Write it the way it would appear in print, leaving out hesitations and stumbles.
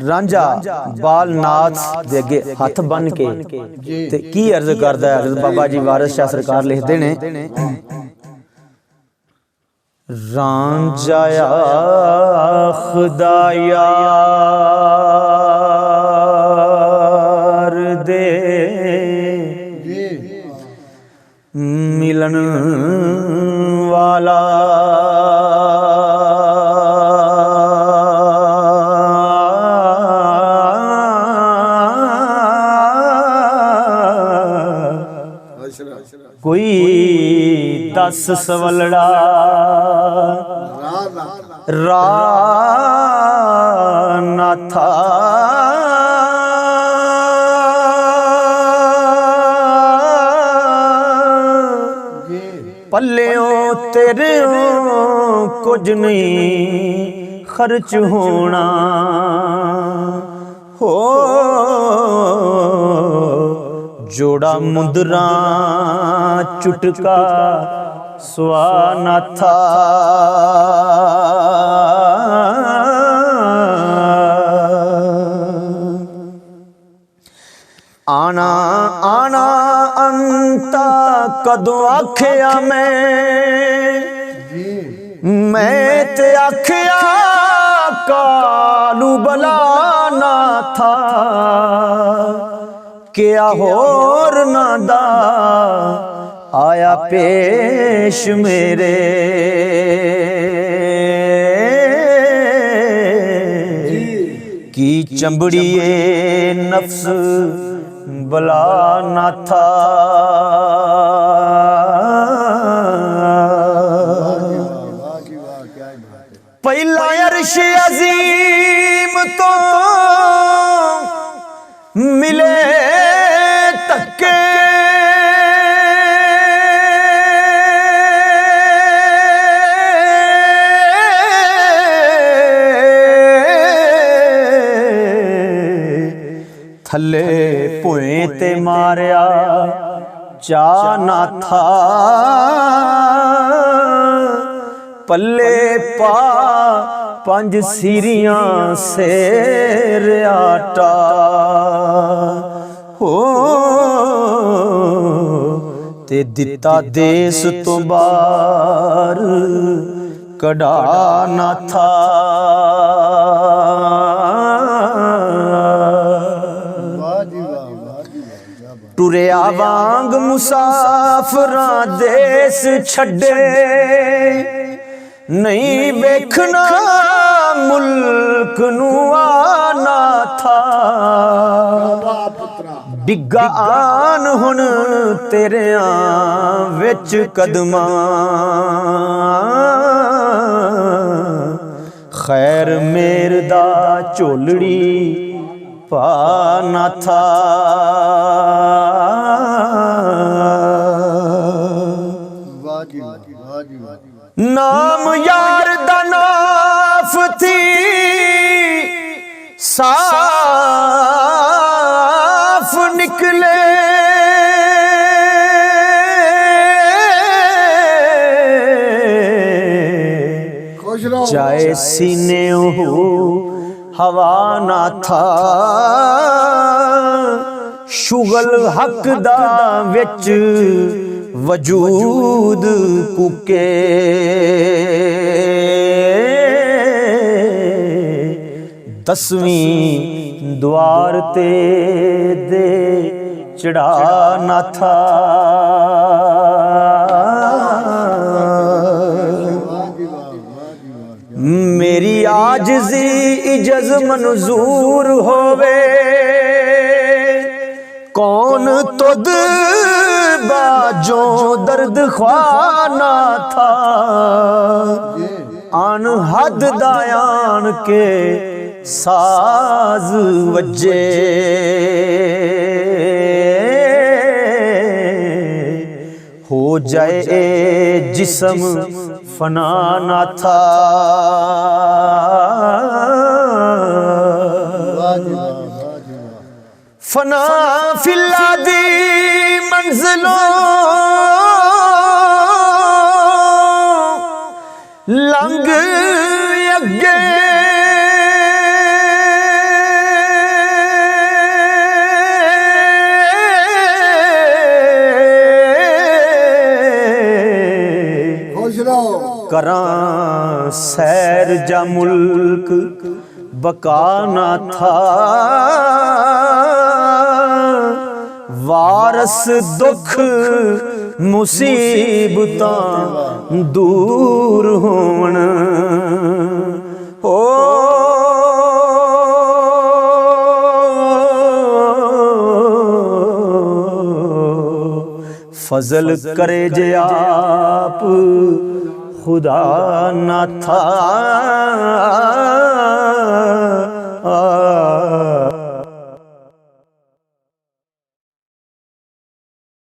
ਰਾਂਝਾ ਬਾਲਨਾਥ ਦੇ ਅੱਗੇ ਹੱਥ ਬੰਨ ਕੇ ਤੇ ਕੀ ਅਰਜ਼ ਕਰਦਾ ਹੈ। ਬਾਬਾ ਜੀ ਵਾਰਿਸ ਸ਼ਾਹ ਸਰਕਾਰ ਲਿਖਦੇ ਨੇ, ਰਾਂਝਾ ਖੁਦਾਯਾਰ ਦੇ ਮਿਲਣ ਵਾਲਾ कोई 10 सवलड़ा राह ना था, पल्लियों तेरे कुछ नहीं खर्च होना हो, जोड़ा मुद्रा चुटका सुहाना था। आना आना अंता कदों आखिया मैं ते आखिया कालू बला ना था, क्या होर नादा आया पेश मेरे, की चंबड़िए नफ्स बला ना था। पहला अर्श अजीम तो मिले तके, थले भुए ते मारिया चा ना था, पल्ले पा 5 सीरियां सेर आटा हो, ते दिता देस तो बार कड़ा ना था। टुरिया वांग मुसाफरां देस छड्डे, नहीं वेखना मुल्क नू आना था, डिग्गा आन हुण तेरियां विच कदमां, खैर मेर दा झोलड़ी पाना था। नाम यार दा नाफ थी साफ निकले, चाहे सीने हो हवा ना था, शुगल हक दा विच वजूद कुके, दसवीं द्वार ते दे चढ़ा ना था। मेरी आजिज़ी इजज़ मंजूर होवे, कौन तुद बाजो दर्द ख्वाना था, आन हद दायान के साज वज्जे, हो जाए जिस्म फना ना था। फना फिलादी मंजिलों लंघ अगे, करां सैर जा मुल्क बका ना था, वारस दुख मुसीबतां दूर होण हो। फजल करे जे आप खुदा ना था।